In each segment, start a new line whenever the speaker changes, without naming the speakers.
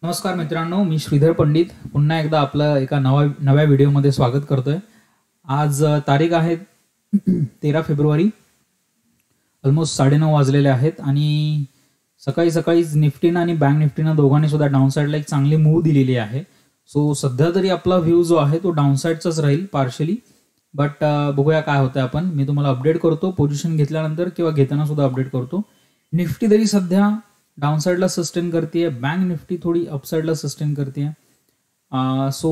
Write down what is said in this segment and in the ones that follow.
नमस्कार मित्रांनो, मी श्रीधर पंडित पुन्हा एकदा आपलं एका नव्या व्हिडिओमध्ये स्वागत करतोय. आज तारीख आहे 13 फेब्रुवारी. ऑलमोस्ट 9:30 वाजलेले आहेत आणि सकाळी सकाळीच निफ्टीनं आणि बँक निफ्टीनं दोघांनी सुद्धा डाऊनसाईडला एक चांगली मूव्ह दिलेली आहे. सो सध्या तरी आपला व्ह्यू जो आहे तो डाऊनसाईडचाच राहील पार्शली, बट बघूया काय होतं. आपण मी तुम्हाला अपडेट करतो पोझिशन घेतल्यानंतर किंवा घेताना सुद्धा अपडेट करतो. निफ्टी तरी सध्या डाऊनसाइडला सस्टेन करते, बँक निफ्टी थोडी अपसाइडला सस्टेन करते. सो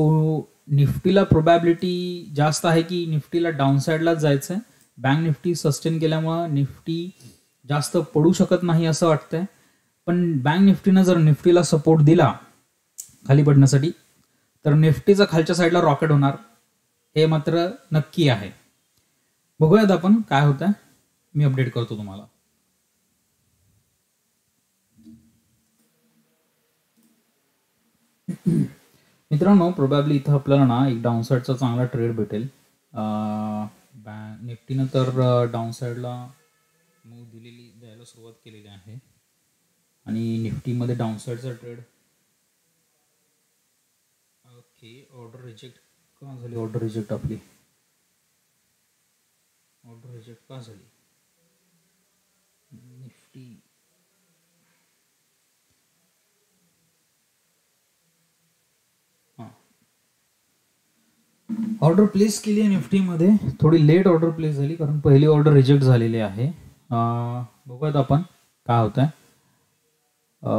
निफ्टीला प्रोबॅबिलिटी जास्त आहे की निफ्टीला डाऊनसाइडलाच जायचं आहे. बँक निफ्टी सस्टेन केल्यामुळे निफ्टी जास्त पडू शकत नाही असं वाटतंय. पण बँक निफ्टीनं जर निफ्टीला सपोर्ट दिला खाली पडण्यासाठी तर निफ्टीचा खालच्या साईडला रॉकेट होणार हे मात्र नक्की आहे. बघूयात आपण काय होतं, मी अपडेट करतो तुम्हाला. मित्रांनो, प्रोबॅबली इथं आपल्याला ना एक डाऊनसाइडचा चांगला ट्रेड भेटेल. निफ्टीनं तर डाऊनसाइडला मूव्ह द्यायला सुरुवात केलेली आहे आणि निफ्टीमध्ये डाऊनसाइडचा ट्रेड. ओके, ऑर्डर रिजेक्ट का झाली? ऑर्डर रिजेक्ट का झाली? निफ्टी ऑर्डर प्लेस केली आहे निफ्टीमध्ये. थोडी लेट ऑर्डर प्लेस झाली कारण पहिली ऑर्डर रिजेक्ट झालेली आहे. बघूयात आपण काय होत आहे.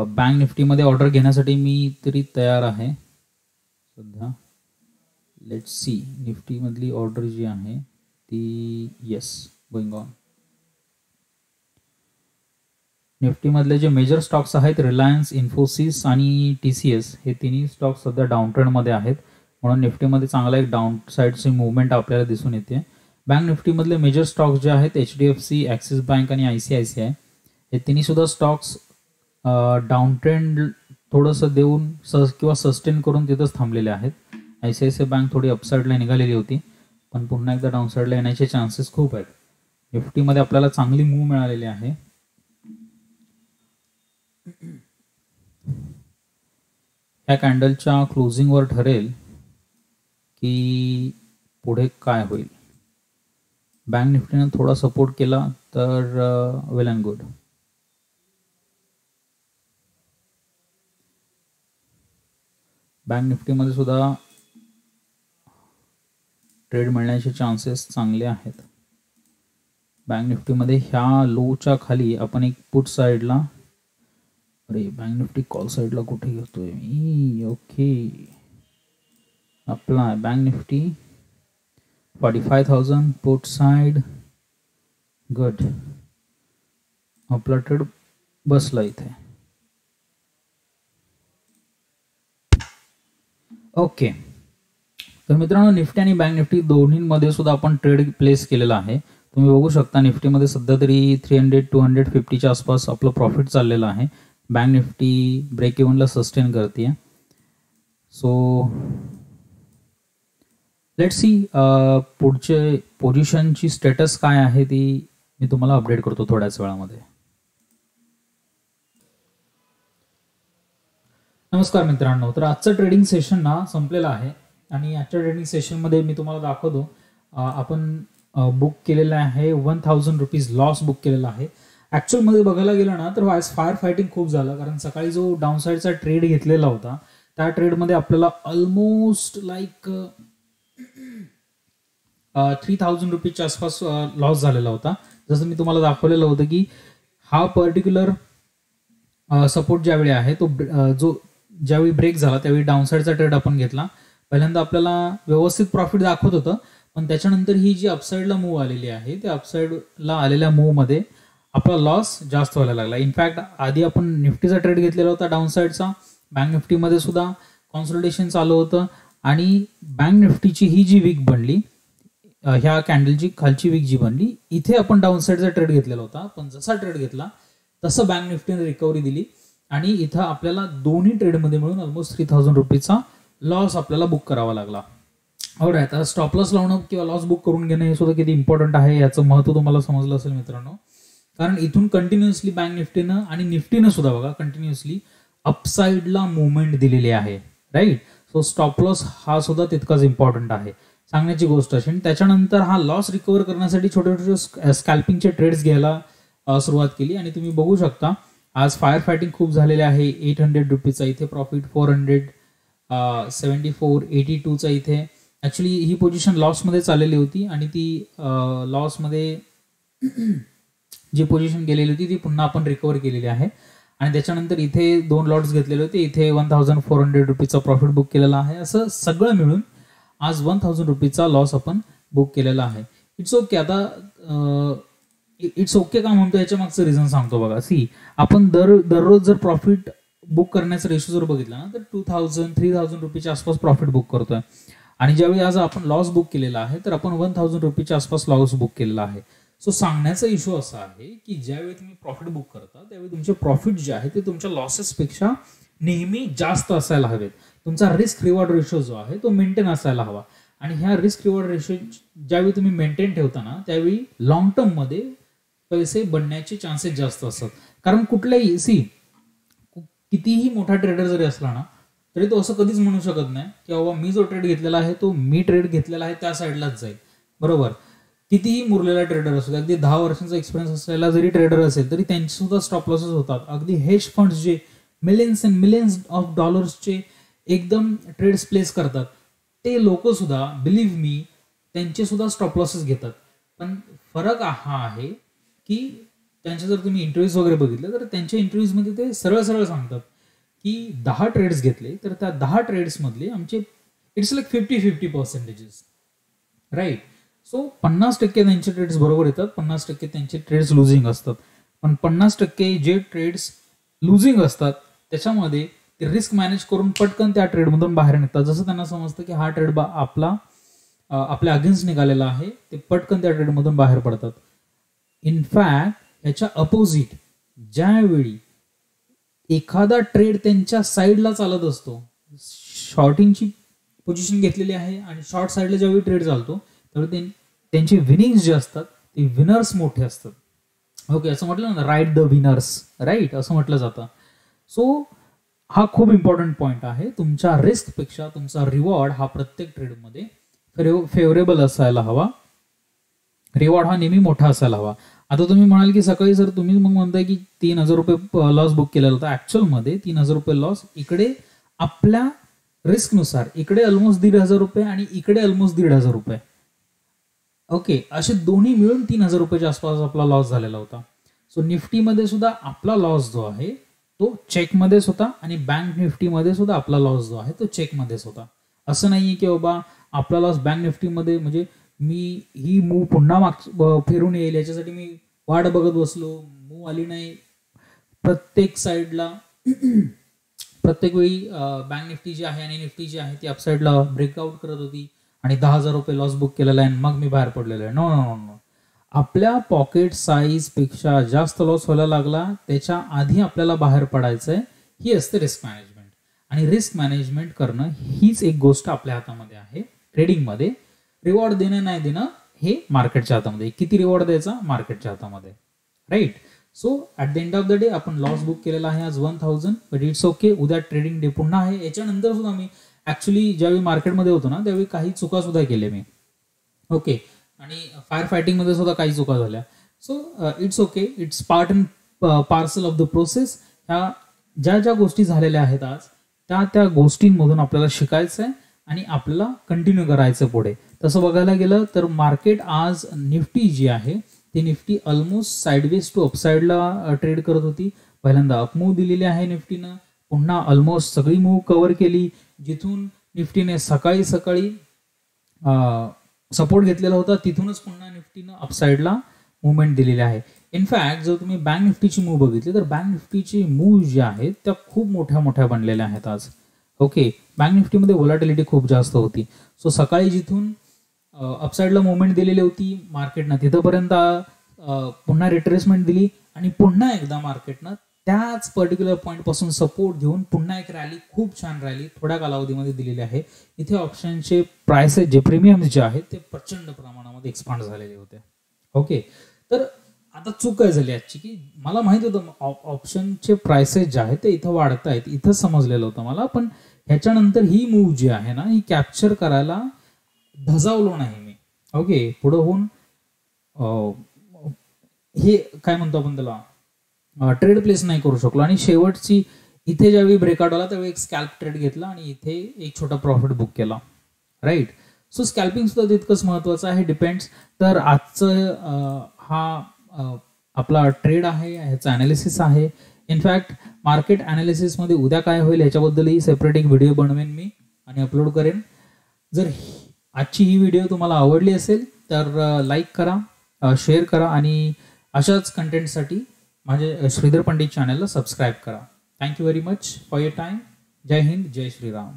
बँक निफ्टीमध्ये ऑर्डर घेण्यासाठी मी तरी तयार आहे सध्या. लेट्स सी निफ्टीमधली ऑर्डर जी आहे ती येस गोइंग ऑन. निफ्टीमधले जे मेजर स्टॉक्स आहेत रिलायन्स, इन्फोसिस आणि TCS हे तिन्ही स्टॉक्स सध्या डाऊन ट्रेंडमध्ये आहेत, म्हणून निफ्टीमध्ये चांगला एक डाऊन साईडची मुवमेंट आपल्याला दिसून येते. बँक निफ्टीमधले मेजर स्टॉक्स जे आहेत HDFC, ॲक्सिस बँक आणि ICICI हे तिन्ही सुद्धा स्टॉक्स डाऊन ट्रेंड थोडंसं देऊन किंवा सस्टेन करून तिथंच थांबलेले आहेत. ICICI बँक थोडी अपसाईडला निघालेली होती पण पुन्हा एकदा डाऊन साईडला येण्याचे चान्सेस खूप आहेत. निफ्टीमध्ये आपल्याला चांगली मूव्ह मिळालेली आहे. या कॅन्डलच्या क्लोजिंगवर ठरेल की पुढे काय होईल. बँक निफ्टीनं थोडा सपोर्ट केला तर वेल अँड गुड. बँक निफ्टीमध्ये सुद्धा ट्रेड मिळण्याचे चान्सेस चांगले आहेत. बँक निफ्टीमध्ये ह्या लोच्या खाली आपण एक पुट साईडला, अरे बँक निफ्टी कॉल साईडला कुठे घेतोय मी. Okay, apply bank Nifty 45,000 put side. Good, आपला ट्रेड बसला इथे. ओके, तर मित्रांनो निफ्टी आणि बँक निफ्टी दोन्हीमध्ये सुद्धा आपण ट्रेड प्लेस केलेला आहे. तुम्ही बघू शकता निफ्टीमध्ये सध्या तरी 300-250च्या आसपास आपलं प्रॉफिट चाललेलं आहे. बँक निफ्टी ब्रेक इव्हनला सस्टेन करते. सो लेट्स सी पुढचे पोझिशनची स्टेटस काय आहे ती मी तुम्हाला अपडेट करतो थोड्याच वेळामध्ये. नमस्कार मित्रांनो, तर आजचं ट्रेडिंग सेशन ना संपलेलं आहे आणि आजच्या ट्रेडिंग सेशनमध्ये मी तुम्हाला दाखवतो आपण बुक केलेलं आहे 1000 रुपीज लॉस बुक केलेला आहे. ॲक्च्युअलमध्ये बघायला गेलं ना तर फायर फायटिंग खूप झालं कारण सकाळी जो डाऊनसाईडचा ट्रेड घेतलेला होता त्या ट्रेडमध्ये आपल्याला ऑलमोस्ट लाईक 3000 रुपीजच्या आसपास लॉस झालेला होता. जसं मी तुम्हाला दाखवलेलं होतं की हा पर्टिक्युलर सपोर्ट ज्यावेळी आहे तो जो ज्यावेळी ब्रेक झाला त्यावेळी डाऊनसाईडचा ट्रेड आपण घेतला. पहिल्यांदा आपल्याला व्यवस्थित प्रॉफिट दाखवत होतं पण त्याच्यानंतर ही जी अपसाईडला मूव्ह आलेली आहे त्या अपसाईडला आलेल्या मूव्हमध्ये आपला लॉस जास्त व्हायला लागला. इनफॅक्ट आधी आपण निफ्टीचा ट्रेड घेतलेला होता डाऊनसाईडचा. बँक निफ्टीमध्ये सुद्धा कॉन्सोलिडेशन चालू होतं आणि बँक निफ्टीची ही जी वीक बनली, ह्या कॅन्डलची खालची वीक जी बनली, इथे आपण डाऊनसाईडचा ट्रेड घेतलेला होता. पण जसा ट्रेड घेतला तसं बँक निफ्टीने रिकव्हरी दिली आणि इथं आपल्याला दोन्ही ट्रेडमध्ये मिळून ऑलमोस्ट 3000 रुपीजचा लॉस आपल्याला बुक करावा लागला. ऑलराईट, आता स्टॉप लॉस लावणं किंवा लॉस बुक करून घेणं हे सुद्धा किती इम्पॉर्टंट आहे याचं महत्त्व तुम्हाला समजलं असेल मित्रांनो. कारण इथून कंटिन्युअसली बँक निफ्टीनं आणि निफ्टीनं सुद्धा बघा कंटिन्युअसली अपसाइडला मुवमेंट दिलेली आहे, राईट. सो स्टॉप लॉस हा सुद्धा तितकाच इम्पॉर्टंट आहे सांगण्याची गोष्ट अशी. त्याच्यानंतर हा लॉस रिकव्हर करण्यासाठी छोटे छोटे स्कॅल्पिंगचे ट्रेड्स घ्यायला सुरुवात केली. आणि तुम्ही बघू शकता आज फायर फायटिंग खूप झालेले आहे. 800 रुपीजचा इथे प्रॉफिट, 474.82चा इथे. ऍक्च्युली ही पोझिशन लॉसमध्ये चाललेली होती आणि ती लॉसमध्ये जी पोझिशन गेलेली होती ती पुन्हा आपण रिकव्हर केलेली आहे. आणि त्याच्यानंतर इथे 2 लॉट्स घेतलेले होते, इथे 1400 रुपीजचा प्रॉफिट बुक केलेला आहे. असं सगळं मिळून आज 1000 रुपीजचा लॉस आपण बुक केलेला आहे. It's okay. आता इट्स ओके का म्हणतो याच्या मागचं रिझन सांगतो बघा. सी, आपण दररोज जर प्रॉफिट बुक करण्याचा रेशो जर बघितला ना तर 2000-3000 रुपीच्या आसपास प्रॉफिट बुक करतोय. आणि ज्यावेळी आज आपण लॉस बुक केलेला आहे तर आपण 1000 रुपीच्या आसपास लॉस बुक केलेला आहे. सो सांगण्याचा इश्यू असा आहे की ज्यावेळी तुम्ही प्रॉफिट बुक करता त्यावेळी तुमचे प्रॉफिट जे आहे ते तुमच्या लॉसेसपेक्षा नेहमी जास्त असायला हवेत. तुमचा रिस्क रिवॉर्ड रेशो जो आहे तो मेंटेन असायला हवा. आणि ह्या रिस्क रिवॉर्ड रेशो ज्यावेळी तुम्ही मेंटेन ठेवताना त्यावेळी लॉंग टर्म मध्ये पैसे बनण्याचे चान्सेस जास्त असतात. कारण कुठल्याही कितीही मोठा ट्रेडर जरी असला ना तरी तो असं कधीच म्हणू शकत नाही की बाबा मी जो ट्रेड घेतलेला आहे तो मी ट्रेड घेतलेला आहे त्या साईडलाच जाईल, बरोबर. कितीही मुरलेला ट्रेडर असतो, अगदी 10 वर्षांचा एक्सपिरियन्स असलेला जरी ट्रेडर असेल तरी त्यांचे सुद्धा स्टॉप लॉसेस होतात. अगदी हेज फंड्स जे मिलियन्स अँड मिलियन्स ऑफ डॉलर्सचे एकदम ट्रेड्स प्लेस करतात ते लोक सुद्धा, बिलीव्ह मी, त्यांचे सुद्धा स्टॉप लॉसेस घेतात. पण फरक हा आहे की त्यांचे जर तुम्ही इंटरव्ह्यूज वगैरे बघितले तर त्यांच्या इंटरव्ह्यूजमध्ये ते सरळ सरळ सांगतात की 10 ट्रेड्स घेतले तर त्या 10 ट्रेड्स मधले आमचे इट्स लाईक 50-50%, राईट. सो 50% त्यांचे ट्रेड्स बरोबर येतात, 50% त्यांचे ट्रेड्स लुझिंग असतात. पण 50% जे ट्रेड्स लुझिंग असतात त्याच्यामध्ये ते रिस्क मॅनेज करून पटकन त्या ट्रेडमधून बाहेर निघतात. जसं त्यांना समजतं की हा ट्रेड आपल्या अगेन्स्ट निघालेला आहे, ते पटकन त्या ट्रेडमधून बाहेर पडतात. इनफॅक्ट याच्या अपोजिट ज्यावेळी एखादा ट्रेड त्यांच्या साईडला चालत असतो, शॉर्टिंगची पोझिशन घेतलेली आहे आणि शॉर्ट साईडला ज्यावेळी ट्रेड चालतो त्यावेळी त्यांचे विनिंग्स जे असतात ते विनर्स मोठे असतात. ओके, असं म्हटलं ना, राईट द विनर्स, राईट, असं म्हटलं जातं. सो हा खूप इम्पॉर्टंट पॉइंट आहे. तुमच्या रिस्कपेक्षा तुमचा रिवॉर्ड हा प्रत्येक ट्रेडमध्ये फेवरेबल असायला हवा. रिवॉर्ड हा नेहमी मोठा असायला हवा. आता तुम्ही म्हणाल की सकाळी सर तुम्ही मग म्हणताय की 3000 रुपये लॉस बुक केलेला होता. ऍक्च्युअल मध्ये 3000 रुपये लॉस इकडे आपल्या रिस्कनुसार इकडे ऑलमोस्ट 1500 रुपये आणि इकडे ऑलमोस्ट 1500 रुपये. ओके, असे दोन्ही मिळून 3000 रुपयाच्या आसपास आपला लॉस झालेला होता. सो निफ्टीमध्ये सुद्धा आपला लॉस जो आहे तो चेकमध्येच होता आणि बँक निफ्टीमध्ये सुद्धा आपला लॉस जो आहे तो चेकमध्येच होता. असं नाहीये की बाबा आपला लॉस बँक निफ्टीमध्ये म्हणजे मी ही मूव पुन्हा फिरून येईल याच्यासाठी मी वाट बघत बसलो, मूव आली नाही. प्रत्येक साईडला प्रत्येक वेळी बँक निफ्टी जी आहे आणि निफ्टी जी आहे ती अपसाईडला ब्रेकआउट करत होती आणि 10,000 रुपये लॉस बुक केलेला आहे मग मी बाहेर पडलेलो आहे. नो नो नो नो, आपल्या पॉकेट साईज पेक्षा जास्त लॉस व्हायला लागला त्याच्या आधी आपल्याला बाहेर पडायचंय. ही असते रिस्क मॅनेजमेंट. आणि रिस्क मॅनेजमेंट करणं हीच एक गोष्ट आपल्या हातामध्ये आहे. ट्रेडिंगमध्ये रिवॉर्ड देणं नाही देणं हे मार्केटच्या हातामध्ये. किती रिवॉर्ड द्यायचा मार्केटच्या हातामध्ये, right. So at the end of the day आपण लॉस बुक केलेला आहे आज 1000, बट इट्स ओके. उद्या ट्रेडिंग डे पुन्हा आहे. याच्यानंतर सुद्धा मी ऍक्च्युली ज्यावेळी मार्केटमध्ये होतो ना त्यावेळी काही चुका सुद्धा केल्या मी. ओके, आणि फायर फायटिंग मध्ये सुद्धा काही चुका झाल्या. So it's okay, it's part and parcel of the process. ह्या ज्या गोष्टी झालेल्या आहेत आज त्या गोष्टींमधून आपल्याला शिकायचं आहे आणि आपल्याला कंटिन्यू करायचं पुढे. तसं बघायला गेलं तर मार्केट आज निफ्टी जी आहे ती निफ्टी ऑलमोस्ट साईडवेज टू अपसाईडला ट्रेड करत होती. पहिल्यांदा अपमूव्ह दिलेली आहे निफ्टीनं, पुन्हा ऑलमोस्ट सगळी मूव्ह कव्हर केली. जिथून निफ्टीने सकाळी सपोर्ट घेतलेला होता तिथूनच पुन्हा निफ्टीनं अपसाईडला मुवमेंट दिलेली आहे. इनफॅक्ट जर तुम्ही बँक निफ्टीची मूव्ह बघितली तर बँक निफ्टीची मूव्ह ज्या आहेत त्या खूप मोठ्या बनलेल्या आहेत आज. ओके, बँक निफ्टीमध्ये व्होलॅटिलिटी खूप जास्त होती. सो सकाळी जिथून अपसाईडला मुवमेंट दिलेली होती मार्केटनं तिथंपर्यंत पुन्हा रिट्रेसमेंट दिली आणि पुन्हा एकदा मार्केटनं त्याच पर्टिक्युलर पॉईंट पासून सपोर्ट घेऊन पुन्हा एक रॅली, खूप छान रॅली थोड्या कालावधीमध्ये दिलेली आहे. इथे ऑप्शनचे प्राइसेस जे प्रीमियम जे आहेत ते प्रचंड प्रमाणामध्ये एक्सपांड झालेले होते. ओके, तर आता चूक काय झाली आजची की मला माहित होतं ऑप्शनचे प्राइसेस जे आहेत ते इथं वाढत आहेत, इथं समजलेलं होतं मला, पण ह्याच्यानंतर ही मूव जी आहे ना ही कॅप्चर करायला धजावलो नाही मी. ओके, पुढे होऊन हे काय म्हणतो आपण त्याला ट्रेड प्लेस नाही करू शकलो आणि शेवटची इथे ज्यावेळी ब्रेकआउट आला त्यावेळी एक स्कॅल्प ट्रेड घेतला आणि इथे एक छोटा प्रॉफिट बुक केला. राईट. सो स्कॅल्पिंग सुद्धा तितकंच महत्वाचं आहे. डिपेंड्स. तर आजचं हा आपला ट्रेड आहे, ह्याचं अनालिसिस आहे. इनफॅक्ट मार्केट अनालिसिसमध्ये उद्या काय होईल ह्याच्याबद्दलही सेपरेट एक व्हिडिओ बनवेन मी आणि अपलोड करेन. जर आजची ही व्हिडिओ तुम्हाला आवडली असेल तर लाईक करा, शेअर करा आणि अशाच कंटेंटसाठी माझे श्रीधर पंडित चॅनलला सबस्क्राईब करा. Thank you very much for your time. जय हिंद, जय श्रीराम.